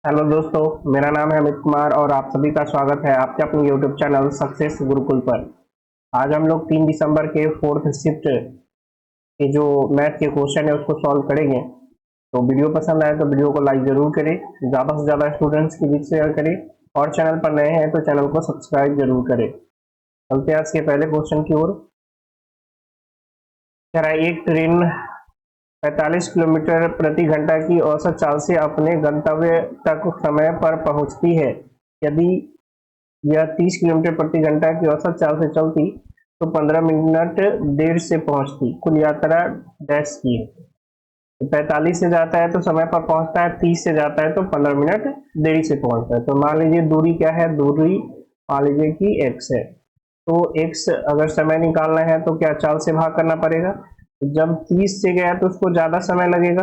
Hello दोस्तों, मेरा नाम है अमित कुमार और आप सभी का स्वागत है आपके अपने यूट्यूब चैनल सक्सेस गुरुकुल पर। आज हम लोग 3 दिसंबर के फोर्थ शिफ्ट के जो मैथ के क्वेश्चन है उसको सॉल्व करेंगे। तो वीडियो पसंद आए तो वीडियो को लाइक जरूर करें, ज़्यादा से ज़्यादा स्टूडेंट्स के बीच शेयर करें और चैनल पर नए हैं तो चैनल को सब्सक्राइब जरूर करें। चलते हैं आज के पहले क्वेश्चन की ओर। कह रहा है एक ट्रेन 45 किलोमीटर प्रति घंटा की औसत चाल से अपने गंतव्य तक समय पर पहुंचती है। यदि यह 30 किलोमीटर प्रति घंटा की औसत चाल से चलती तो 15 मिनट देर से पहुंचती। कुल यात्रा डैश की है। 45 से जाता है तो समय पर पहुंचता है, 30 से जाता है तो 15 मिनट देरी से पहुंचता है। तो मान लीजिए दूरी क्या है, दूरी मान लीजिए कि x है। तो x अगर समय निकालना है तो क्या चाल से भाग करना पड़ेगा। जब 30 से गया तो उसको ज्यादा समय लगेगा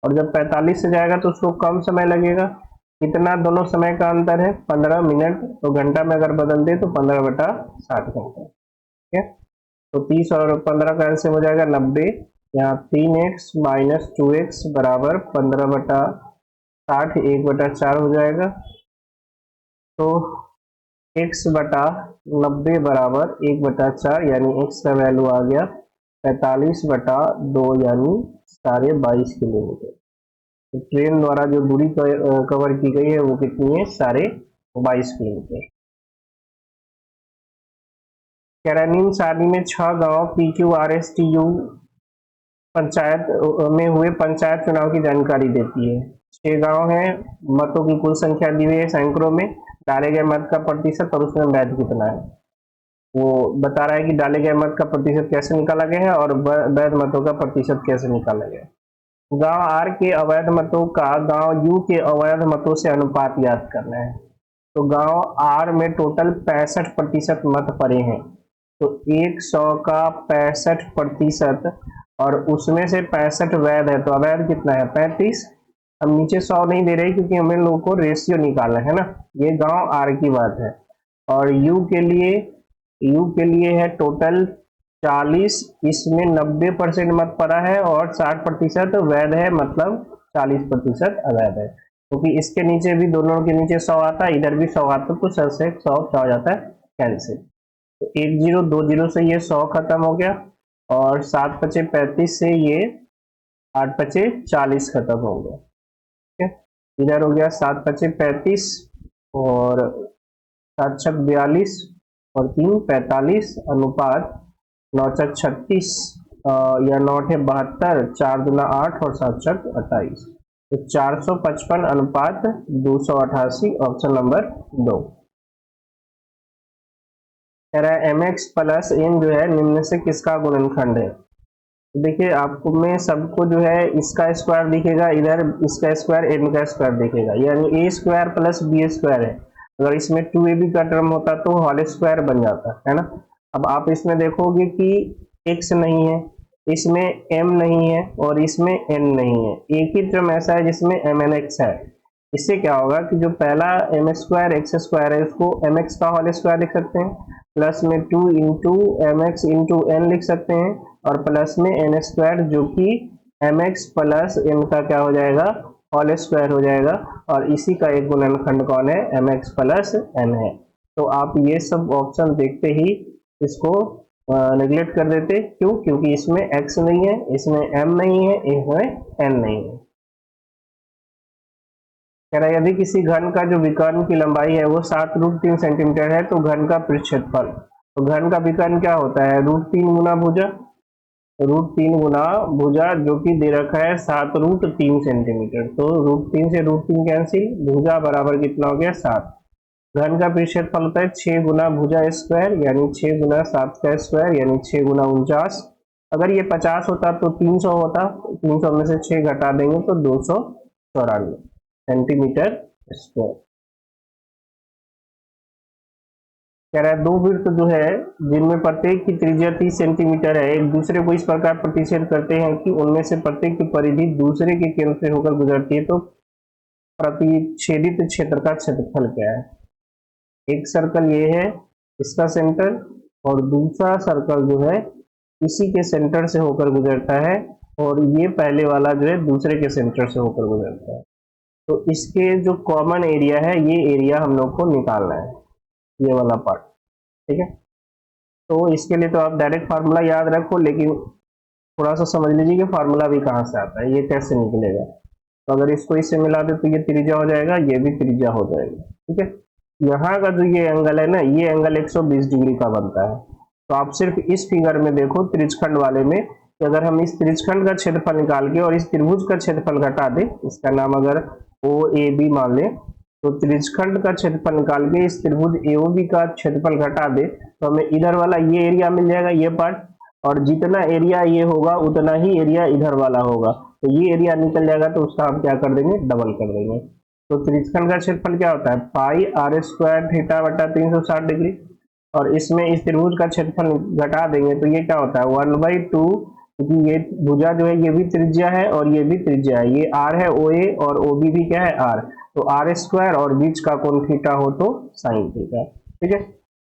और जब 45 से जाएगा तो उसको कम समय लगेगा। कितना दोनों समय का अंतर है, 15 मिनट। तो घंटा में अगर बदल दे तो 15/60 घंटा। ठीक है, तो 30 और 15 का एलसीएम हो जाएगा 90। यहाँ 3x माइनस 2x बराबर 15/60 1/4 हो जाएगा। तो x/90 बराबर 1/4 यानी x का वैल्यू आ गया 45/2 यानी 22.5 किलोमीटर। तो ट्रेन द्वारा जो दूरी कवर की गई है वो कितनी है, 22.5 किलोमीटर। कह रहा है निम्न सारणी में 6 गांव PQRSTU पंचायत में हुए पंचायत चुनाव की जानकारी देती है। 6 गांव है, मतों की कुल संख्या दी हुई है सैकड़ों में, डाले गए मत का प्रतिशत और उसमें वैध कितना है। वो बता रहा है कि डाले गए मत का प्रतिशत कैसे निकाला गया है और वैध मतों का प्रतिशत कैसे निकाला गया है। गांव आर के अवैध मतों का गांव यू के अवैध मतों से अनुपात याद करना है। तो गांव आर में टोटल 65% मत पड़े हैं। तो 100 का 65% और उसमें से 65 वैध है, तो अवैध कितना है 35। हम नीचे 100 नहीं दे रहे क्योंकि हमें लोगों को रेशियो निकालना है ना। ये गांव आर की बात है। और यू के लिए है टोटल 40, इसमें 90% मत पड़ा है और 60% वैध है, मतलब 40% अवैध है। क्योंकि तो इसके नीचे भी, दोनों के नीचे 100 आता है, इधर भी 100 आता है, तो 100 से 100 क्या हो जाता है, कैंसिल। तो 1 0 2 0 से ये 100 खत्म हो गया और 7 5 35 से ये 8 5 40 खत्म हो गया। ठीक है, इधर हो गया 7 5 35 और 7 6 42 और 3 45 अनुपात 9 6 36 या 9 8 72, 4 दूना 8 और 7 6 28। तो 455 अनुपात 288, ऑप्शन नंबर 2। कह रहा है mx प्लस n जो है निम्न से किसका गुणनखंड है। तो देखिए आपको में सबको जो है इसका स्क्वायर दिखेगा, इधर इसका स्क्वायर n का स्क्वायर दिखेगा, यानी a square plus b square है। अगर इसमें 2ab का टर्म होता तो होल स्क्वायर बन जाता है ना। अब आप इसमें देखोगे कि x नहीं है, इसमें m नहीं है और इसमें n नहीं है। एक ही टर्म ऐसा है जिसमें mnx है। इससे क्या होगा कि जो पहला एम स्क्वायर एक्स स्क्वायर है उसको एम एक्स का होल स्क्वायर लिख सकते हैं, प्लस में 2 into M X into N लिख सकते हैं और प्लस में एन स्क्वायर जो कि एम एक्स प्लस एन का क्या हो जाएगा, होल स्क्वायर हो जाएगा। और इसी का एक गुणनखंड कौन है, एम एक्स प्लस एन है। तो आप ये सब ऑप्शन देखते ही इसको नेग्लेक्ट कर देते, क्यों, क्योंकि इसमें एक्स नहीं है, इसमें एम नहीं है, इसमें एन नहीं है। कह रहा है यदि किसी घन का जो विकर्ण की लंबाई है वो 7√3 सेंटीमीटर है तो घन का पृष्ठफल, तो घन का विकर्ण क्या होता है, √3 गुना भुजा, √3 गुना भुजा जो कि दे रखा है 7√3 सेंटीमीटर। तो √3 से √3 कैंसिल, भुजा बराबर कितना हो गया 7। घन का पृष्ठफल होता है 6 गुना भुजा स्क्वायर यानी 6 गुना 7 का स्क्वायर यानी 6 गुना 49। अगर ये 50 होता तो 300 होता, 300 में से 6 घटा देंगे तो 294 सेंटीमीटर स्क्वायर। कह रहा है दो वृत्त जो है जिनमें प्रत्येक की त्रिज्या 30 सेंटीमीटर है, एक दूसरे को इस प्रकार प्रतिच्छेद करते हैं कि उनमें से प्रत्येक की परिधि दूसरे के केंद्र से होकर गुजरती है, तो प्रतिच्छेदित क्षेत्र का क्षेत्रफल क्या है। एक सर्कल ये है, इसका सेंटर, और दूसरा सर्कल जो है इसी के सेंटर से होकर गुजरता है, और ये पहले वाला जो है दूसरे के सेंटर से होकर गुजरता है। तो इसके जो कॉमन एरिया है ये एरिया हम लोग को निकालना है, ये वाला पार्ट। ठीक है, तो इसके लिए तो आप डायरेक्ट फार्मूला याद रखो, लेकिन थोड़ा सा समझ लीजिए कि फार्मूला भी कहाँ से आता है, ये कैसे निकलेगा। तो अगर इसको इससे मिला दे तो ये त्रिज्या हो जाएगा, ये भी त्रिज्या हो जाएगा। ठीक है, यहाँ का जो ये एंगल है ना, ये एंगल 120 डिग्री का बनता है। तो आप सिर्फ इस फिगर में देखो त्रिज्यखंड वाले में कि अगर हम इस त्रिज्यखंड का क्षेत्रफल निकाल के और इस त्रिभुज का क्षेत्रफल घटा दे, इसका नाम अगर ओ ए बी मान ले, तो त्रिज्यखंड का क्षेत्रफल निकाल के इस त्रिभुज एओबी का क्षेत्रफल घटा दे तो हमें इधर वाला ये एरिया मिल जाएगा, ये पार्ट, और जितना एरिया ये होगा उतना ही एरिया इधर वाला होगा। तो ये एरिया निकल जाएगा तो उसका हम क्या कर देंगे, डबल कर देंगे। तो त्रिज्यखंड का क्षेत्रफल क्या होता है, पाई आर स्क्वायर थीटा बटा 360 डिग्री, और इसमें इस त्रिभुज का क्षेत्रफल घटा देंगे तो ये क्या होता है 1/2, क्योंकि ये भुजा जो है ये भी त्रिज्या है और ये भी त्रिज्या है, ये आर है ओ ए और ओ बी भी क्या है आर, तो आर स्क्वायर और बीच का कोण थीटा हो तो साइन थीटा। ठीक है,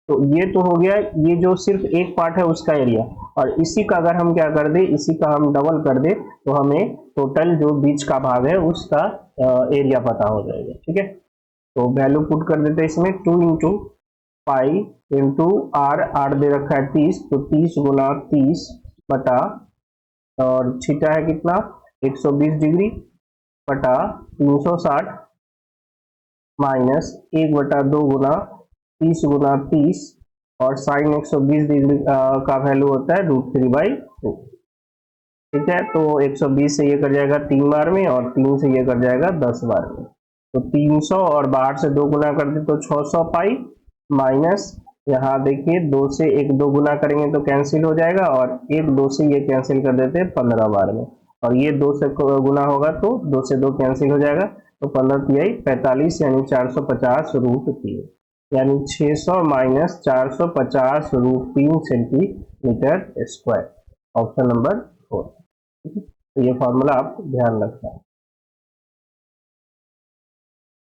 तो ये तो हो गया ये जो सिर्फ एक पार्ट है उसका एरिया, और इसी का अगर हम क्या कर दे, इसी का हम डबल कर दे तो हमें टोटल जो बीच का भाग है उसका एरिया पता हो जाएगा। ठीक है, तो वैल्यू पुट कर देते हैं इसमें 2 into pi into R, R दे रखा है 30, तो 30 गुना 30 बटा, और थीटा है कितना 120 डिग्री बटा 360 माइनस 1/2 गुना 30 गुना 30, और साइन 120 डिग्री का वैल्यू होता है √3/2। ठीक है, तो 120 से ये कर जाएगा 3 बार में और 3 से ये कर जाएगा 10 बार में, तो 300 और बाहर से 2 गुना कर दे तो 600 पाई, माइनस यहाँ देखिए 2 से 1 2 गुना करेंगे तो कैंसिल हो जाएगा, और 1 2 से ये कैंसिल कर देते हैं 15 बार में, और ये 2 से गुना होगा तो 2 से 2 कैंसिल हो जाएगा, तो 15 तिहाई 45 यानी 450 √3, यानी 600 minus 450 √3 centimetre square, option number 4। तो ये फॉर्मूला आप ध्यान रखना।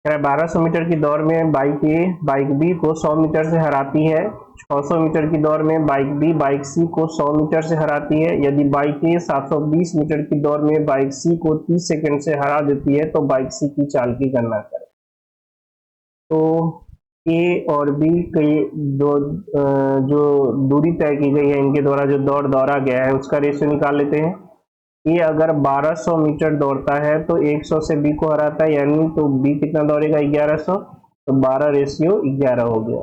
1200 मीटर की दौड़ में बाइक ए बाइक बी को 100 मीटर से हराती है, 600 मीटर की दौड़ में बाइक बी बाइक सी को 100 मीटर से हराती है। यदि बाइक ए 720 मीटर की दौड़ में बाइक सी को 30 सेकंड से हरा देती है तो बाइक सी की चाल की गणना करें। तो ए और बी के जो दूरी तय की गई है इनके द्वारा जो दौड़ा गया है उसका रेशियो निकाल लेते हैं। ये अगर 1200 मीटर दौड़ता है तो 100 से बी को हराता है, यानी तो बी कितना दौड़ेगा 1100, तो 12:11 हो गया,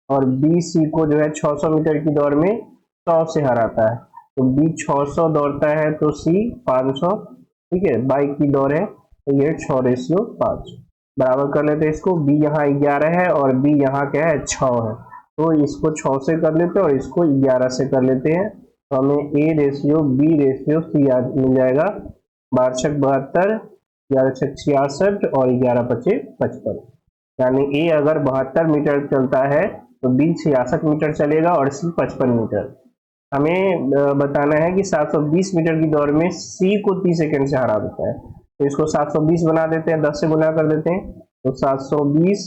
और बी सी को जो है 600 मीटर की दौड़ में 100 से हराता है, तो बी 600 दौड़ता है तो सी 500। ठीक है, बाइक की दौड़ है तो ये 6:5 बराबर कर लेते हैं इसको, बी यहाँ 11 है और बी यहाँ क्या है 6 है, तो इसको 6 से कर लेते हैं और इसको 11 से कर लेते हैं, तो हमें A ratio B ratio C मिल जाएगा 12×72, 11×66 और 11×55, यानी ए अगर 72 मीटर चलता है तो बी 66 मीटर चलेगा और सी 55 मीटर। हमें बताना है कि 720 मीटर की दौड़ में सी को 30 सेकंड से हरा देता है, तो इसको 720 बना देते हैं, 10 से गुना कर देते हैं, तो 720,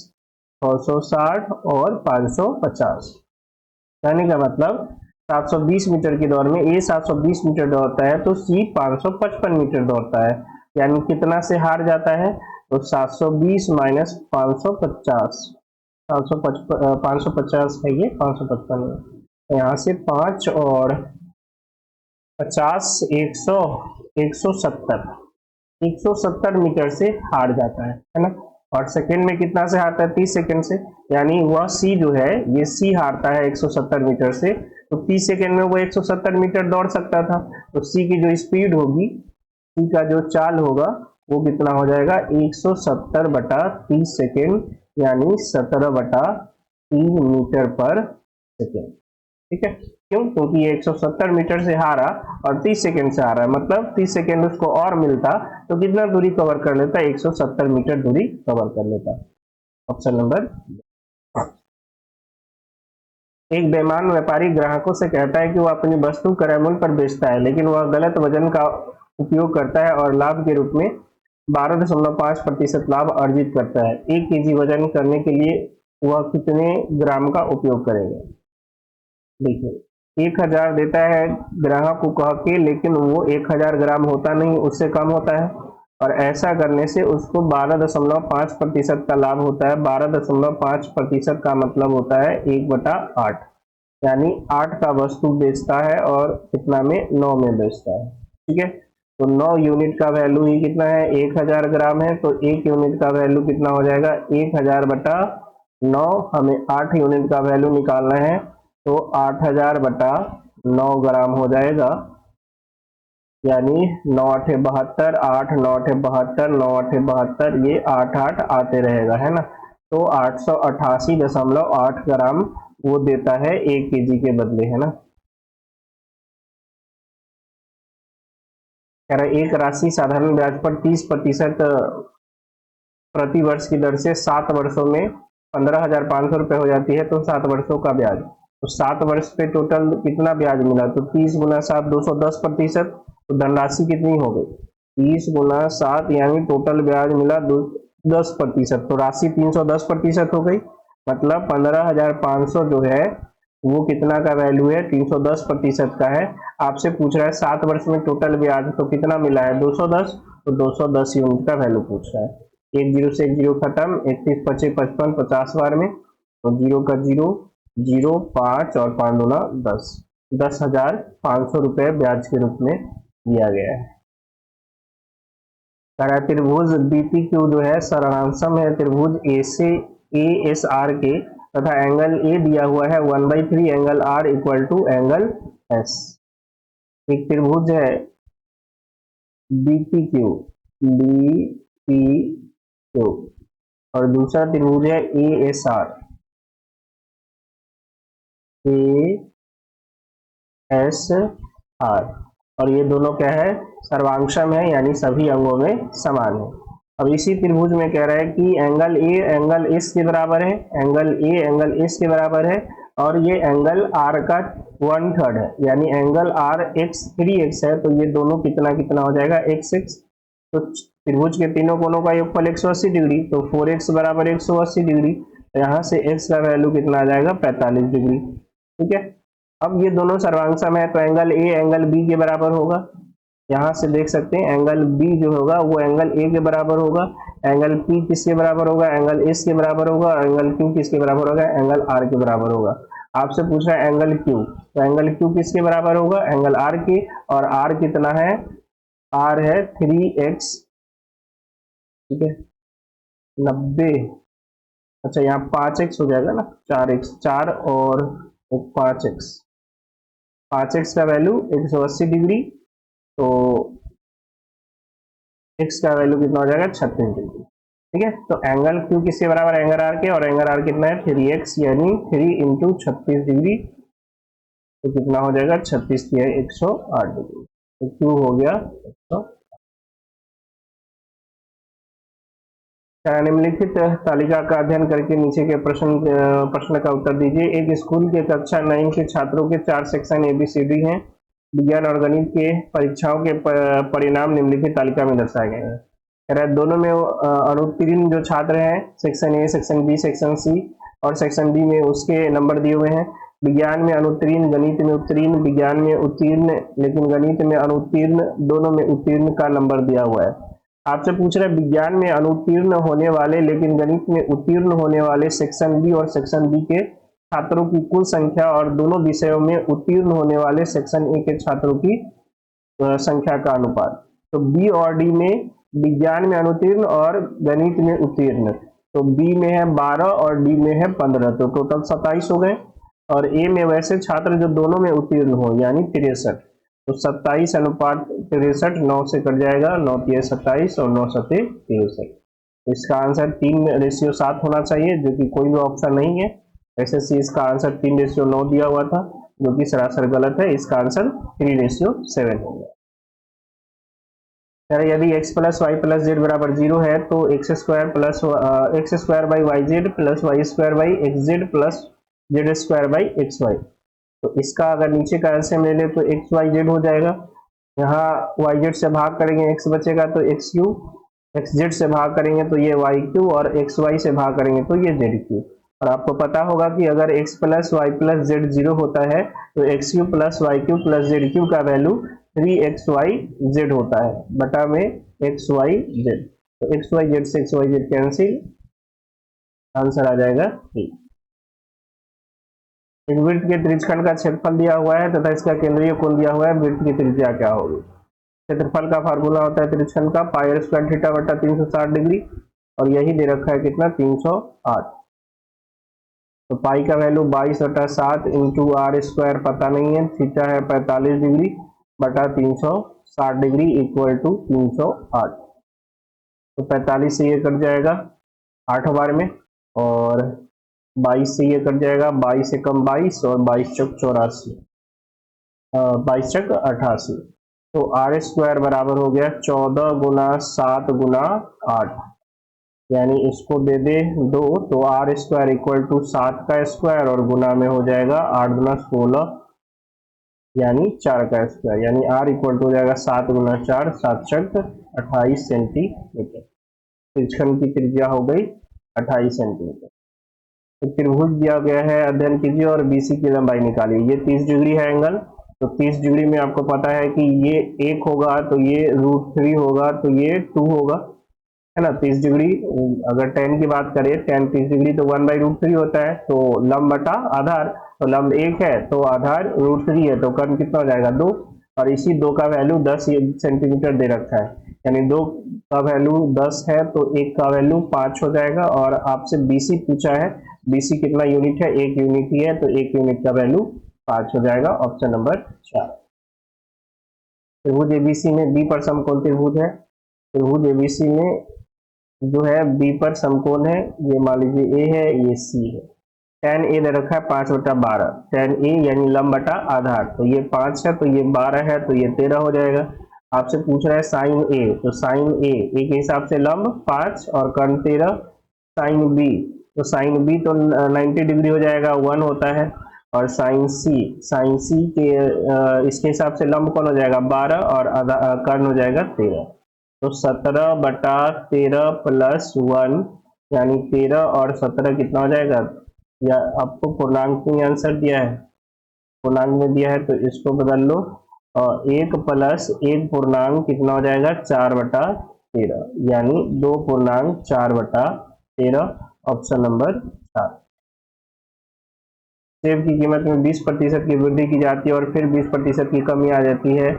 660 और 550, कहने का मतलब 720 मीटर की दौड़ में ए 720 मीटर दौड़ता है तो सी 555 मीटर दौड़ता है, यानी कितना से हार जाता है, तो 720 माइनस 550, 550 है ये 555 है, तो यहाँ से 5 और 50 100 170 मीटर से हार जाता है ना, और सेकेंड में कितना से हारता है 30 सेकेंड से, यानी वह सी जो है ये सी हारता है 170 मीटर से, तो 30 सेकेंड में वो 170 मीटर दौड़ सकता था, तो सी की जो स्पीड होगी, सी का जो चाल होगा वो कितना हो जाएगा 170/30 सेकेंड, यानी 17/3 मीटर पर सेकेंड। ठीक है, क्यों, क्योंकि ये 170 मीटर से हारा और 30 सेकेंड से हारा है, मतलब 30 सेकेंड उसको और मिलता तो कितना दूरी कवर कर लेता, 170 मीटर दूरी कवर कर लेता, ऑप्शन नंबर। एक बेईमान व्यापारी ग्राहकों से कहता है कि वह अपनी वस्तु क्रय मूल्य पर बेचता है, लेकिन वह गलत वजन का उपयोग करता है और लाभ के रूप में 12.5% लाभ अर्जित करता है। 1 केजी वजन करने के लिए वह कितने ग्राम का उपयोग करेगा। देखिए 1000 देता है ग्राहक को कह के, लेकिन वो 1000 ग्राम होता नहीं, उससे कम होता है, और ऐसा करने से उसको 12.5% का लाभ होता है। 12.5% का मतलब होता है 1/8, यानी 8 का वस्तु बेचता है और कितना में, 9 में बेचता है। ठीक है, तो 9 यूनिट का वैल्यू ही कितना है, 1000 ग्राम है, तो 1 यूनिट का वैल्यू कितना हो जाएगा, 1000/9। हमें 8 यूनिट का वैल्यू निकालना है, तो 8000/9 ग्राम हो जाएगा, यानी 9 8 72, 8 9 8 72, 9 8 72, ये 8 8 आते रहेगा, है ना। तो 888.8 ग्राम वो देता है 1 kg के बदले, है ना। कह रहा एक राशि साधारण ब्याज पर 30% प्रति वर्ष की दर से 7 वर्षों में 15,500 रुपये हो जाती है, तो 7 वर्षों का ब्याज, तो 7 वर्ष पे टोटल कितना ब्याज मिला, तो 30 गुना 7 210%, तो धनराशि कितनी हो गई, 30 गुना 7, यानी टोटल ब्याज मिला 10%, तो राशि 310% हो गई। मतलब 15,500 जो है वो कितना का वैल्यू है, 310% का है। आपसे पूछ रहा है 7 वर्ष में टोटल ब्याज तो कितना मिला है, 210, तो 210 यूनिट का वैल्यू पूछ रहा है। एक जीरो से एक जीरो खत्म, 31 25 55 50 बार में, तो जीरो का जीरो, 0 5 और 5 दूना 10, 10,500 रुपये ब्याज के रूप में दिया गया है। त्रिभुज बीपीक्यू जो है सारांशम है त्रिभुज ए से ASR के, तथा एंगल ए दिया हुआ है 1/3 angle R equal to angle S. एक त्रिभुज है बीपीक्यू और दूसरा त्रिभुज है ASR और ये दोनों क्या है, सर्वांशम है, यानी सभी अंगों में समान है। अब इसी त्रिभुज में कह रहा है कि एंगल ए एंगल एस के बराबर है, एंगल ए एंगल एस के बराबर है, और ये एंगल आर का 1/3 है, यानी एंगल आर x 3x है, तो ये दोनों कितना कितना हो जाएगा, x। तो त्रिभुज के तीनों कोनों का योगफल 180 डिग्री, तो 4x बराबर 180 डिग्री, तो यहाँ से x का वैल्यू कितना आ जाएगा, 45 डिग्री। ठीक है, अब ये दोनों सर्वांशम है, तो एंगल ए एंगल बी के बराबर होगा। यहाँ से देख सकते हैं एंगल बी जो होगा वो एंगल ए के बराबर होगा, एंगल पी किसके बराबर होगा, एंगल एस के बराबर होगा, और एंगल क्यू किसके बराबर होगा, एंगल आर के बराबर होगा। आपसे पूछ रहा है एंगल क्यू, तो एंगल क्यू किसके बराबर होगा, एंगल आर के, और आर कितना है, आर है 3x, ठीक है 90, अच्छा यहाँ 5x हो जाएगा ना, 4x, 4 और 5x, 5x का वैल्यू 180 डिग्री, तो x का वैल्यू कितना हो जाएगा, 36 डिग्री। ठीक है, तो एंगल क्यू किसके बराबर, एंगल आर के, और एंगल आर कितना है 3x, यानी 3 इंटू 36 डिग्री, तो कितना हो जाएगा, 36 की है 108 डिग्री, तो क्यू हो गया 108। निम्नलिखित तालिका का अध्ययन करके नीचे के प्रश्न का उत्तर दीजिए। एक स्कूल के कक्षा 9 के छात्रों के 4 सेक्शन ABCD हैं। विज्ञान और गणित के परीक्षाओं के परिणाम निम्नलिखित तालिका में दर्शाए गए हैं। दोनों में अनुत्तीर्ण जो छात्र हैं, section A, section B, section C और सेक्शन डी में, उसके नंबर दिए हुए हैं। विज्ञान में अनुत्तीर्ण, गणित में उत्तीर्ण, विज्ञान में उत्तीर्ण लेकिन गणित में अनुत्तीर्ण, दोनों में उत्तीर्ण का नंबर दिया हुआ है। आपसे पूछ रहे विज्ञान में अनुत्तीर्ण होने वाले लेकिन गणित में उत्तीर्ण होने वाले सेक्शन बी और सेक्शन डी के छात्रों की कुल संख्या और दोनों विषयों में उत्तीर्ण होने वाले सेक्शन ए के छात्रों की संख्या का अनुपात। तो बी और डी में विज्ञान में अनुत्तीर्ण और गणित में उत्तीर्ण, तो बी में है 12 और डी में है 15, तो टोटल 27 हो गए। और ए में वैसे छात्र जो दोनों में उत्तीर्ण हो, यानी 63, तो 27 अनुपात 63, 9 से कट जाएगा, 9 3 27 और 9 7 63। इसका आंसर 3:7 होना चाहिए, जो कि कोई भी ऑप्शन नहीं है। SSC इसका आंसर 3:9 दिया हुआ था, जो कि सरासर गलत है। इसका आंसर 3:7 होगा। यदि x plus Y plus Z बराबर 0 है, तो x square by Y Z plus Y square by X Z plus Z square by X Y. तो इसका अगर नीचे का एलसीएम ले ले तो एक्स वाई जेड हो जाएगा। यहाँ वाई जेड से भाग करेंगे एक्स बचेगा तो एक्स क्यू, एक्स जेड से भाग करेंगे तो ये वाई क्यू, और एक्स वाई से भाग करेंगे तो ये जेड क्यू। और आपको पता होगा कि अगर x plus Y plus Z 0 होता है तो X cube plus Y cube plus Z cube का वैल्यू 3xyz होता है, बटा में xyz, तो xyz से xyz कैंसिल, आंसर आ जाएगा 3। एक वृत्त के त्रिज्यखंड का क्षेत्रफल दिया हुआ है तथा इसका केंद्रीय कोण दिया हुआ है, वृत्त की त्रिज्या क्या होगी। क्षेत्रफल का फार्मूला होता है त्रिज्यखंड का पाई स्क्वायर थीटा बटा 360 डिग्री, और यही दे रखा है कितना 308। तो पाई का वैल्यू 22/7 इंटू आर स्क्वायर पता नहीं है, थीटा है 45 डिग्री बटा 360 डिग्री इक्वल टू 308। तो 45 से ये कट जाएगा 8 बार में, और 22 से ये कट जाएगा, 22 से कम 22 और 22 चौक 84, 22 चौक 88। तो आर स्क्वायर बराबर हो गया 14 गुना 7 गुना 8, यानी इसको दे दे 2, तो आर स्क्वायर इक्वल टू 7 का स्क्वायर और गुना में हो जाएगा 8 गुना 16 यानी 4 का स्क्वायर, यानी आर इक्वल टू हो जाएगा 7 गुना 4 7 चक 28 सेंटीमीटर। त्रिज्यखंड की त्रिज्या हो गई 28 सेंटीमीटर। तो त्रिभुज दिया गया है, अध्ययन कीजिए और बीसी की लंबाई निकालिए। ये 30 डिग्री है एंगल, तो 30 डिग्री में आपको पता है कि ये 1 होगा, तो ये √3 होगा, तो ये 2 होगा, है ना। 30 डिग्री अगर tan की बात करें, tan 30 डिग्री तो 1/√3 होता है, तो लंब बटा आधार, तो लंब 1 है तो आधार √3 है, तो कर्ण कितना हो जाएगा 2, और इसी 2 का वैल्यू 10 सेंटीमीटर दे रखा है, यानी 2 का वैल्यू 10 है तो 1 का वैल्यू 5 हो जाएगा। और आपसे BC पूछा है, BC कितना यूनिट है, 1 यूनिट ही है, तो 1 यूनिट का वैल्यू 5 हो जाएगा, ऑप्शन नंबर 4। त्रिभुज ABC में B पर समकोण त्रिभुज है, त्रिभुज ABC में जो है B पर समकोण है, ये मान लीजिए A है, ये C है। tan A दे रखा है 5/12, tan A यानी लंब बटा आधार, तो ये 5 है तो ये 12 है, तो ये 13 हो जाएगा। आपसे पूछ रहा है sin A, तो sin A के हिसाब से लंब 5 और कर्ण 13, sin B, तो sin B तो 90 डिग्री हो जाएगा, 1 होता है, और sin C के इसके हिसाब से लंब कौन हो जाएगा 12 और कर्ण हो जाएगा 13, तो 17/13 प्लस 1 यानी 13 और 17 कितना हो जाएगा, या आपको पूर्णांक में आंसर दिया है, पूर्णांक में दिया है तो इसको बदल लो, और 1 प्लस 1 पूर्णांक कितना हो जाएगा 4/13, यानी 2 पूर्णांक 4/13, ऑप्शन नंबर 4। सेब की कीमत में 20% की वृद्धि की जाती है और फिर 20% की कमी आ जाती है,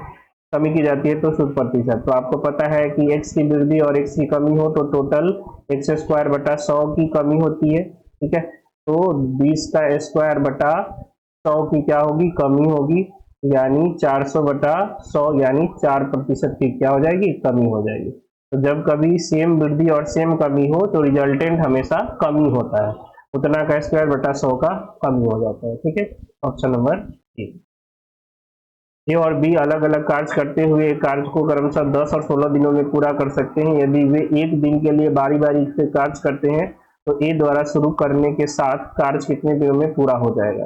कमी की जाती है तो शुद्ध प्रतिशत। तो आपको पता है कि x की वृद्धि और x की कमी हो तो टोटल x² बटा 100 की कमी होती है, ठीक है। तो 20 का स्क्वायर बटा 100 की क्या होगी, कमी होगी, यानी 400 बटा 100 यानी 4% की क्या हो जाएगी, कमी हो जाएगी। तो जब कभी सेम वृद्धि और सेम कमी हो तो रिजल्टेंट हमेशा कमी होता है, उतना का स्क्वायर बटा 100 का कमी हो जाता है, ठीक है, ऑप्शन नंबर 3। ए और बी अलग अलग कार्य करते हुए कार्य को क्रमशः 10 और 16 दिनों में पूरा कर सकते हैं। यदि वे एक दिन के लिए बारी बारी से कार्य करते हैं तो ए द्वारा शुरू करने के साथ कार्य कितने दिनों में पूरा हो जाएगा।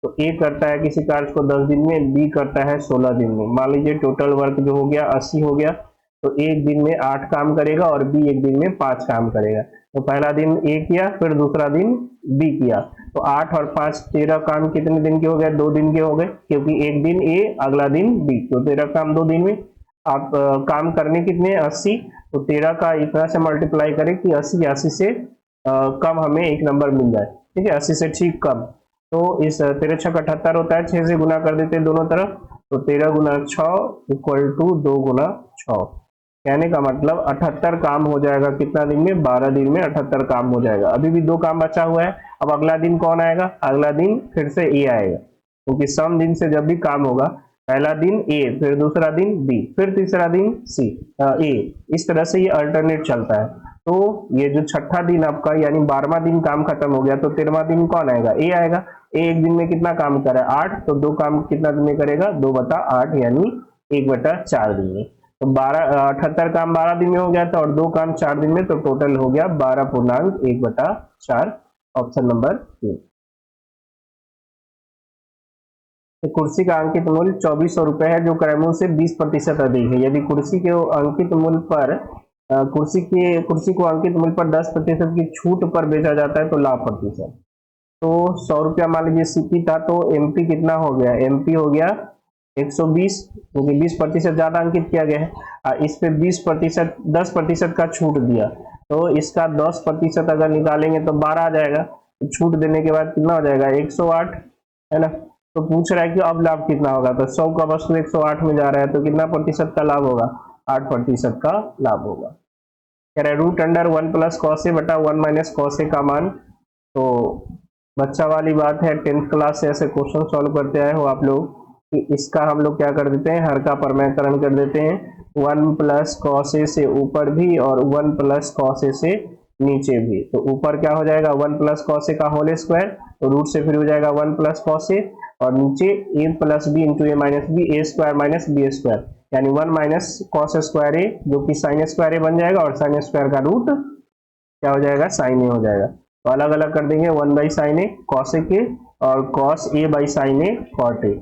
तो ए करता है किसी कार्य को 10 दिन में, बी करता है 16 दिन में। मान लीजिए टोटल वर्क जो हो गया 80 हो गया, तो एक दिन में 8 काम करेगा और बी एक दिन में 5 काम करेगा। तो पहला दिन ए किया, फिर दूसरा दिन बी किया, तो 8 और 5 13 काम कितने दिन के हो गए, 2 दिन के हो गए, क्योंकि एक दिन ए अगला दिन बी, तो 13 काम 2 दिन में। आप काम करने कितने 80, तो 13 का इतना से मल्टीप्लाई करें कि 80 से कम हमें एक नंबर मिल जाए, ठीक है, 80 से ठीक कम। तो इस 13 6 78 होता है, 6 से गुना कर देते हैं दोनों तरफ, तो 13 गुना 6 इक्वल टू 2 गुना 6, कहने का मतलब 78 काम हो जाएगा कितना दिन में, 12 दिन में 78 काम हो जाएगा। अभी भी 2 काम बचा हुआ है, अब अगला दिन कौन आएगा, अगला दिन फिर से ए आएगा, क्योंकि सम दिन से जब भी काम होगा पहला दिन ए, फिर दूसरा दिन बी, फिर तीसरा दिन सी ए, इस तरह से ये अल्टरनेट चलता है। तो ये जो छठा दिन आपका यानी 12वां दिन काम खत्म हो गया, तो 13वां दिन कौन आएगा, ए आएगा। ए एक दिन में कितना काम करे 8, तो 2 काम कितना दिन में करेगा 2/8 यानी 1/4 दिन में। तो 78 काम 12 दिन में हो गया था और 2 काम 4 दिन में, तो टोटल हो गया 12.1/4, ऑप्शन नंबर 3। तो कुर्सी का अंकित मूल्य 2400 रुपए है जो क्रय मूल्य से 20% अधिक है। यदि कुर्सी के अंकित मूल्य पर कुर्सी को अंकित मूल्य पर 10% की छूट पर बेचा जाता है तो लाभ प्रतिशत। तो 100 रुपया मान लीजिए सीपी था, तो एमपी कितना हो गया, एमपी हो गया 120, क्योंकि 20% ज्यादा अंकित किया गया है। इस पे 20%, 10% का छूट दिया, तो इसका 10% अगर निकालेंगे तो 12 आ जाएगा। तो छूट देने के बाद कितना हो जाएगा, 108, है ना। तो पूछ रहा है कि अब लाभ कितना होगा, तो 100 का वस्तु 108 में जा रहा है, तो कितना प्रतिशत का लाभ होगा, 8% का लाभ होगा। कह रहा है root under 1 plus cos A बटा 1 माइनस कॉस ए का मान। तो बच्चा वाली बात है, 10th क्लास से ऐसे क्वेश्चन सॉल्व करते आए हो आप लोग, कि इसका हम लोग क्या कर देते हैं, हर का परमयकरण कर देते हैं। 1 प्लस कॉस ए से ऊपर भी और 1 प्लस कॉस ए से नीचे भी। तो ऊपर क्या हो जाएगा, 1 प्लस कॉस ए का होल स्क्वायर, तो रूट से फिर हो जाएगा 1 प्लस कॉस ए, और नीचे ए प्लस बी इंटू ए माइनस बी, ए स्क्वायर माइनस बी स्क्वायर, यानी 1 माइनस कॉस स्क्वायर ए, जो कि साइन स्क्वायर ए बन जाएगा, और साइन स्क्वायर का रूट क्या हो जाएगा, साइन ए हो जाएगा। तो अलग अलग कर देंगे, 1 by sine A cos A के, और cos A by sine A cot A.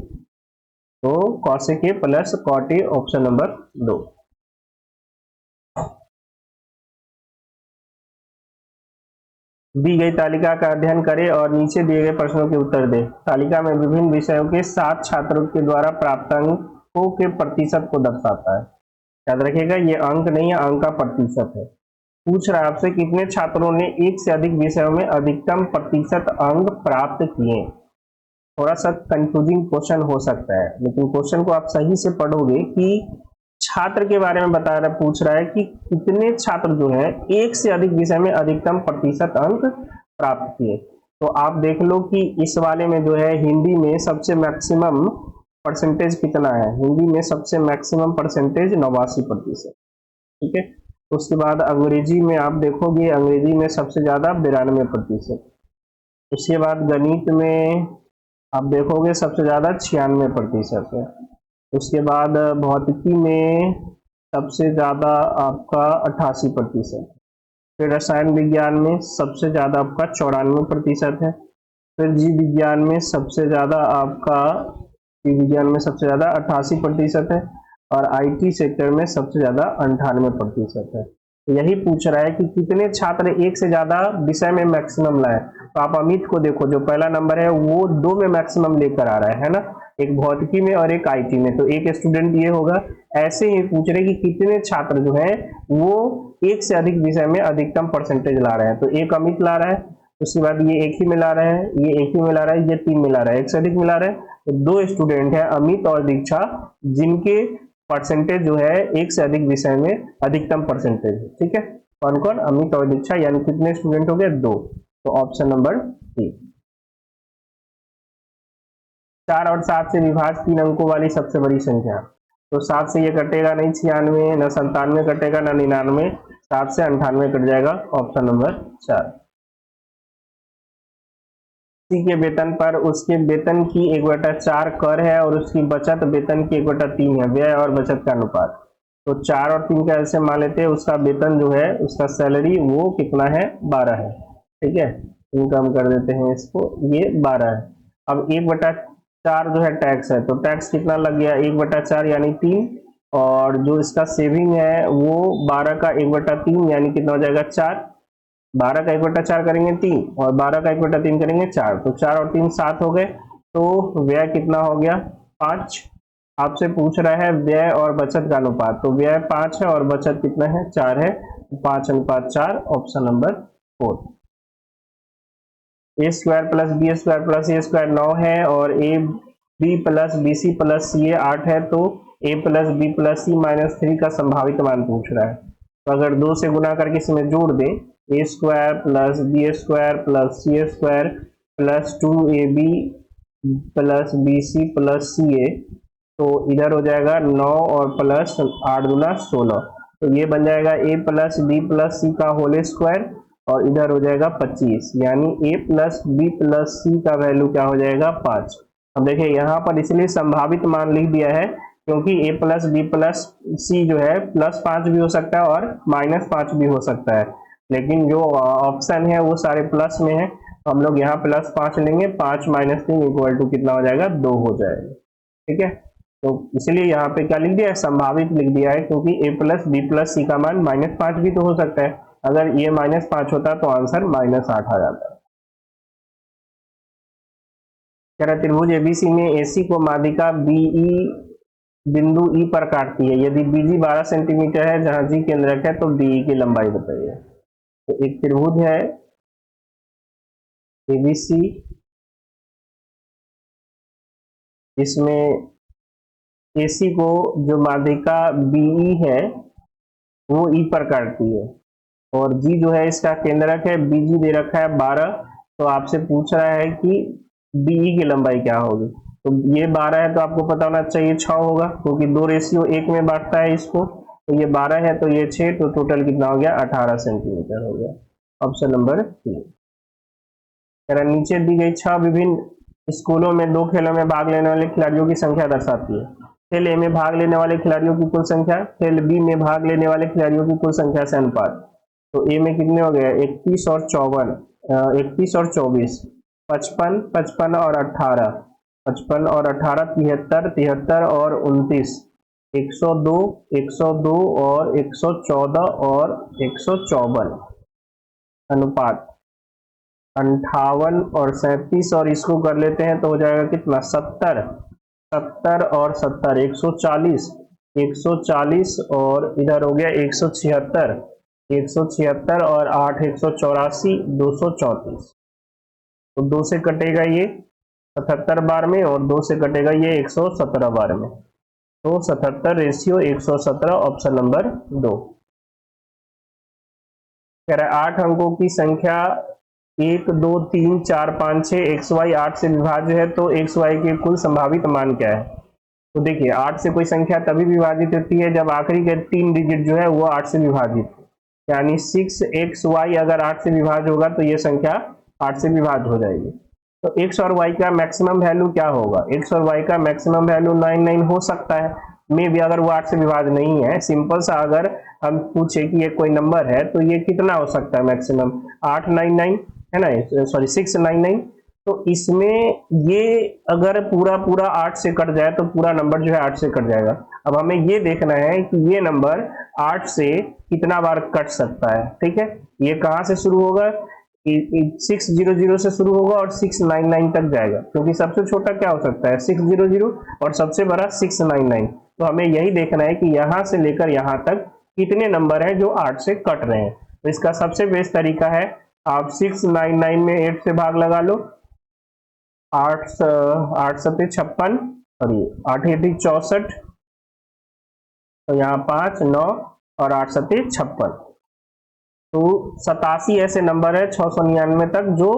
तो cosec A plus cot A, option number 2। दी गई तालिका का अध्ययन करें और नीचे दिए गए प्रश्नों के उत्तर दें। तालिका में विभिन्न विषयों के 7 छात्रों के द्वारा प्राप्त अंकों के प्रतिशत को दर्शाता है। याद रखिएगा, ये अंक नहीं है, अंक का प्रतिशत है। पूछ रहा है आपसे, कितने छात्रों ने एक से अधिक विषयों में अधिकतम प्रतिशत अंक प्राप्त किए। थोड़ा सा कंफ्यूजिंग क्वेश्चन हो सकता है, लेकिन क्वेश्चन को आप सही से पढ़ोगे कि छात्र के बारे में बता रहा, पूछ रहा है कि कितने छात्र जो है एक से अधिक विषय में अधिकतम प्रतिशत अंक प्राप्त किए। तो आप देख लो कि इस वाले में जो है हिंदी में सबसे मैक्सिमम परसेंटेज कितना है, हिंदी में सबसे मैक्सिमम परसेंटेज 89%, ठीक है। उसके बाद अंग्रेजी में आप देखोगे, अंग्रेजी में सबसे ज्यादा 92%। उसके बाद गणित में आप देखोगे सबसे ज्यादा 96% है। उसके बाद भौतिकी में सबसे ज्यादा आपका 88%। फिर रसायन विज्ञान में सबसे ज्यादा आपका 94% है। फिर जीव विज्ञान में सबसे ज्यादा आपका, जीव विज्ञान में सबसे ज्यादा 88% है, और आईटी सेक्टर में सबसे ज्यादा 98% है। तो यही पूछ रहा है कि कितने छात्र एक से ज्यादा विषय में मैक्सिमम लाए। तो आप अमित को देखो, जो पहला नंबर है वो 2 में मैक्सिमम लेकर आ रहा है ना, एक भौतिकी में और एक आईटी में, तो एक स्टूडेंट ये होगा। ऐसे ही पूछ रहे कि कितने छात्र जो है वो एक से अधिक विषय में अधिकतम परसेंटेज ला रहे हैं। तो एक अमित ला रहा है, उसके बाद ये एक ही मिला रहे हैं, ये एक ही मिला रहा है, ये 3 मिला रहा है, एक से अधिक मिला रहे हैं। तो 2 स्टूडेंट है, अमित और दीक्षा, जिनके परसेंटेज जो है एक से अधिक विषय में अधिकतम परसेंटेज है, ठीक है। कौन कौन, अमित और दीक्षा, यानी कितने स्टूडेंट हो गए, 2। तो ऑप्शन नंबर सी। 4 और 7 से विभाज्य 3 अंकों वाली सबसे बड़ी संख्या। तो 7 से ये कटेगा नहीं 96, न 97 कटेगा, न 99, 7 से 98 कट जाएगा, ऑप्शन नंबर 4। किसी के वेतन पर उसके वेतन की 1/4 कर है और उसकी बचत वेतन की 1/3 है, व्यय और बचत का अनुपात। तो 4 और 3 का ऐसे मान लेते हैं, उसका वेतन जो है, उसका सैलरी वो कितना है, 12 है, ठीक है। इनकम कर देते हैं इसको, ये 12 है। अब 1/4 जो है टैक्स है, तो टैक्स कितना लग गया, 1/4 यानी 3, और जो इसका सेविंग है वो 12 का 1/3 यानी कितना हो जाएगा, 4। 12 का 1/4 करेंगे 3, और 12 का 1/3 करेंगे 4, तो 4 और 3 7 हो गए। तो व्यय कितना हो गया, 5। आपसे पूछ रहा है व्यय और बचत का अनुपात, तो व्यय 5 है और बचत कितना है, 4 है, 5:4, option number 4। A square plus B square plus A square 9 है, और A B plus B C plus C A 8 है, तो A plus B plus C minus 3 का संभावित मान पूछ रहा है। तो अगर 2 से गुना करके इसमें जोड़ दें, A square plus B square plus C square plus 2ab plus B C plus C A, तो इधर हो जाएगा 9 और प्लस 8 दूना 16, तो ये बन जाएगा ए प्लस बी प्लस सी का होल स्क्वायर, और इधर हो जाएगा 25, यानी ए प्लस बी प्लस सी का वैल्यू क्या हो जाएगा, 5। अब देखिए यहाँ पर इसलिए संभावित मान लिख दिया है, क्योंकि ए प्लस बी प्लस सी जो है +5 भी हो सकता है और -5 भी हो सकता है, लेकिन जो ऑप्शन है वो सारे प्लस में है, तो हम लोग यहाँ +5 लेंगे, 5 - 3 इक्वल टू कितना हो जाएगा, 2 हो जाएगा, ठीक है। तो इसलिए यहाँ पे क्या लिख दिया है, संभावित लिख दिया है, क्योंकि ए प्लस बी प्लस सी का मान -5 भी तो हो सकता है। अगर ये -5 होता तो आंसर -8 आ जाता है। कह रहा त्रिभुज एबीसी में एसी को माध्यिका बीई बिंदु ई पर काटती है। यदि बीजी 12 सेंटीमीटर है जहां जी केंद्रक है तो बीई की लंबाई बताइए। तो एक त्रिभुज है एबीसी, इसमें एसी को जो माध्यिका बीई है वो ई पर काटती है और जी जो है इसका केंद्रक है, बीजी दे रखा है 12। तो आपसे पूछ रहा है कि बीई की लंबाई क्या होगी। तो ये 12 है तो आपको पता होना चाहिए 6 होगा, क्योंकि 2:1 में बांटता है इसको। तो ये 12 है तो ये 6, तो टोटल कितना हो गया 18 सेंटीमीटर हो गया। Option number 3। नीचे दी गई 6 विभिन्न स्कूलों में 2 खेलों में भाग लेने वाले खिलाड़ियों की संख्या दर्शाती है। खेल ए में भाग लेने वाले खिलाड़ियों की कुल संख्या, खेल बी में भाग लेने वाले खिलाड़ियों की कुल संख्या से अनुपात। तो ए में कितने हो गए 31 और 24, 55, 55 और 18, 55 और 18, 73, 73 और 29, 102, 102 और 114 और 154 अनुपात 58 और 37, और इसको कर लेते हैं तो हो जाएगा कितना 70, 70 और 70 140, 140 और इधर हो गया 176, 176 और 8 184, 234। तो 2 से कटेगा ये 77 बार में और 2 से कटेगा ये 117 बार में। तो 77:117 ऑप्शन नंबर 2। कह रहा है 8 अंकों की संख्या 1 2 3 4 5 6 xy 8 से विभाज्य है तो xy के कुल संभावित मान क्या है। तो देखिए 8 से कोई संख्या तभी विभाजित होती है जब आखिरी के 3 डिजिट जो है वो 8 से विभाजित, यानी 6xy अगर 8 से विभाज्य होगा तो ये संख्या 8 से विभाज्य हो जाएगी। तो x और y का मैक्सिमम वैल्यू क्या होगा। x और y का मैक्सिमम वैल्यू 99 हो सकता है, मे भी अगर वो 8 से विभाज्य नहीं है। सिंपल सा अगर हम पूछे कि ये कोई नंबर है तो ये कितना हो सकता है मैक्सिमम 899 है ना, सॉरी 699। तो इसमें ये अगर पूरा 8 से कट जाए तो पूरा नंबर जो है 8 से कट जाएगा। अब हमें ये देखना है कि ये नंबर 8 से कितना बार कट सकता है। ठीक है, ये कहां से शुरू होगा 600 से शुरू होगा और 699 तक जाएगा, क्योंकि सबसे छोटा क्या हो सकता है 600 और सबसे बड़ा 699। तो हमें यही देखना है कि यहां से लेकर यहां तक कितने नंबर हैं जो 8 से कट रहे हैं। तो इसका सबसे बेस्ट तरीका है आप 699 में 8 से भाग लगा लो, 8 7 56 और ये 8 8 64, तो यहाँ 5 9 और 8 7 56। तो 87 ऐसे नंबर है 699 तक जो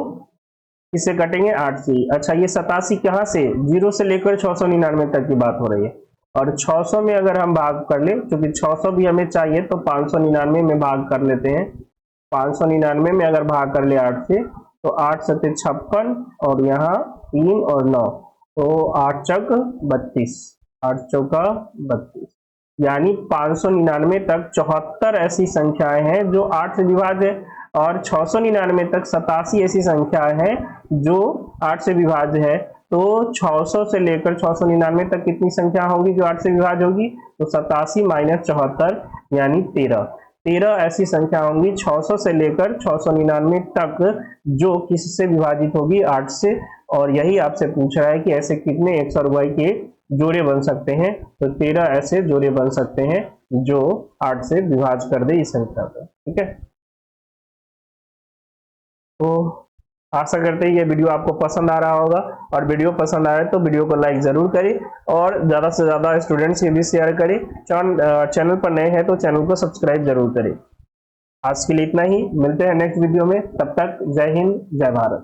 किससे कटेंगे 8 से। अच्छा ये 87 कहाँ से 0 से लेकर 699 तक की बात हो रही है। और 600 में अगर हम भाग कर ले, क्योंकि 600 भी हमें चाहिए तो 599 में भाग कर लेते हैं। 599 में अगर भाग कर ले 8 से तो 8 7 56 और यहाँ 3 और 9, तो 8 चौक 32, 8 चौका 32, यानी 599 तक 74 ऐसी संख्याएं हैं जो 8 से विभाज्य है, और 699 तक 87 ऐसी संख्याएं हैं जो 8 से विभाज्य है। तो 600 से लेकर 699 तक कितनी संख्या होगी जो 8 से विभाज्य होगी, तो 87 - 74 यानी 13 ऐसी संख्या होंगी 600 से लेकर 699 तक जो किससे विभाजित होगी 8 से। और यही आपसे पूछ रहा है कि ऐसे कितने x और y के जोड़े बन सकते हैं। तो 13 ऐसे जोड़े बन सकते हैं जो 8 से विभाज्य कर दे इस संख्या को। ठीक है, तो आशा करते हैं ये वीडियो आपको पसंद आ रहा होगा, और वीडियो पसंद आए तो वीडियो को लाइक जरूर करें और ज़्यादा से ज़्यादा स्टूडेंट्स के भी शेयर करें। चैनल पर नए हैं तो चैनल को सब्सक्राइब जरूर करें। आज के लिए इतना ही, मिलते हैं नेक्स्ट वीडियो में, तब तक जय हिंद जय भारत।